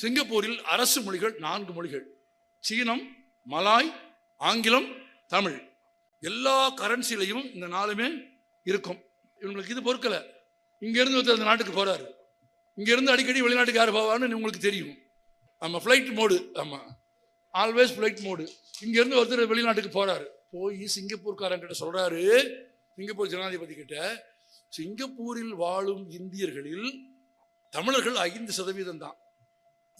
சிங்கப்பூரில் அரசு மொழிகள் 4 மொழிகள்: சீனம், மலாய், ஆங்கிலம், தமிழ். எல்லா கரன்சிலையும் இந்த 4மே இருக்கும். இவங்களுக்கு இது பொறுக்கல. இங்கிருந்து ஒருத்தர் அந்த நாட்டுக்கு போறாரு, இங்கிருந்து அடிக்கடி வெளிநாட்டுக்கு யார் போவான்னு உங்களுக்கு தெரியும். ஆமாம், ஃப்ளைட் மோடு. ஆமாம், ஆல்வேஸ் ஃப்ளைட் மோடு. இங்கிருந்து ஒருத்தர் வெளிநாட்டுக்கு போறாரு, போய் சிங்கப்பூர்காரங்கிட்ட சொல்றாரு, சிங்கப்பூர் ஜனாதிபதி கிட்ட, சிங்கப்பூரில் வாழும் இந்தியர்களில் தமிழர்கள் 5% தான்.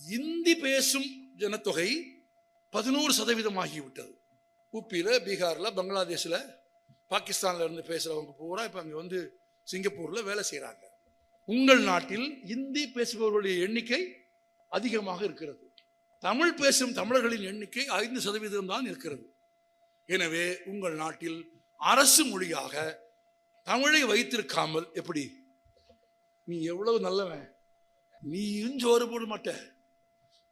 இந்தி பேசும் ஜனத்தொகை 11% ஆகிவிட்டது. உப்பியில், பீகாரில், பங்களாதேஷில், பாகிஸ்தானில் இருந்து பேசுகிறவங்க பூரா இப்போ அங்கே வந்து சிங்கப்பூரில் வேலை செய்கிறாங்க. உங்கள் நாட்டில் இந்தி பேசுபவர்களுடைய எண்ணிக்கை அதிகமாக இருக்கிறது. தமிழ் பேசும் தமிழர்களின் எண்ணிக்கை 5% தான் இருக்கிறது. எனவே உங்கள் நாட்டில் அரசு மொழியாக தமிழை வைத்திருக்காமல் எப்படி? நீ எவ்வளவு நல்லவன், நீயும் சோறு போட மாட்ட.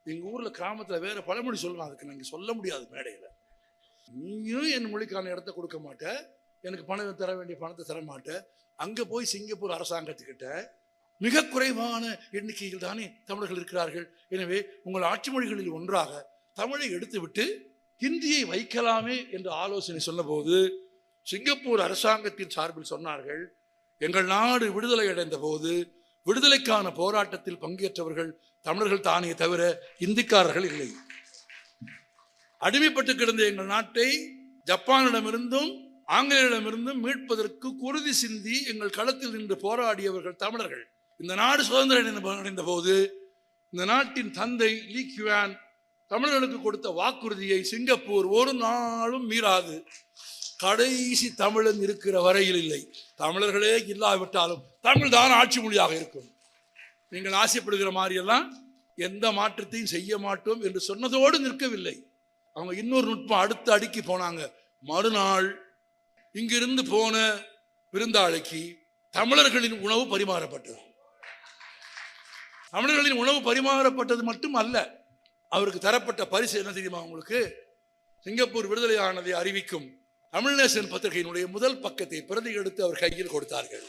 எங்கள் ஊரில் கிராமத்தில் வேற பழமொழி சொல்லலாம், அதுக்கு நாங்கள் சொல்ல முடியாது மேடையில். நீயும் என் மொழிக்கான இடத்த கொடுக்க மாட்ட, எனக்கு பணம் தர வேண்டிய பணத்தை தர மாட்ட. அங்கே போய் சிங்கப்பூர் அரசாங்கத்துக்கிட்ட மிக குறைவான எண்ணிக்கையில் தானே தமிழர்கள் இருக்கிறார்கள். எனவே உங்கள் ஆட்சி மொழிகளில் ஒன்றாக தமிழை எடுத்துவிட்டு ஹிந்தியை வைக்கலாமே என்று ஆலோசனை சொன்னபோது சிங்கப்பூர் அரசாங்கத்தின் சார்பில் சொன்னார்கள், எங்கள் நாடு விடுதலை அடைந்த போது விடுதலைக்கான போராட்டத்தில் பங்கேற்றவர்கள் தமிழர்கள் தானே தவிர இந்திக்காரர்கள் இல்லை. அடிமைப்பட்டு கிடந்த எங்கள் நாட்டை ஜப்பானிடமிருந்தும் ஆங்கிலேயரிடமிருந்தும் மீட்பதற்கு குருதி சிந்தி எங்கள் களத்தில் நின்று போராடியவர்கள் தமிழர்கள். இந்த நாடு சுதந்திரம் அடைந்த போது இந்த நாட்டின் தந்தை லீ குவான் தமிழர்களுக்கு கொடுத்த வாக்குறுதியை சிங்கப்பூர் ஒரு நாளும் மீறாது. கடைசி தமிழன் இருக்கிற வரையில் இல்லை. தமிழர்களே இல்லாவிட்டாலும் தமிழ் தான் ஆட்சி மொழியாக இருக்கும். நீங்கள் ஆசைப்படுகிற மாதிரியெல்லாம் எந்த மாற்றத்தையும் செய்ய மாட்டோம் என்று சொன்னதோடு நிற்கவில்லை. அவங்க இன்னொரு நுட்பம் அடுத்த அடிக்கு போனாங்க. மறுநாள் இங்கிருந்து போன விருந்தாளிக்கு தமிழர்களின் உணவு பரிமாறப்பட்டது. தமிழர்களின் உணவு பரிமாறப்பட்டது மட்டும் அல்ல, அவருக்கு தரப்பட்ட பரிசு என்ன தெரியுமா உங்களுக்கு? சிங்கப்பூர் விடுதலையானதை அறிவிக்கும் தமிழ்நேசன் பத்திரிகையினுடைய முதல் பக்கத்தை பிரதி எடுத்து அவர் கையில் கொடுத்தார்கள்.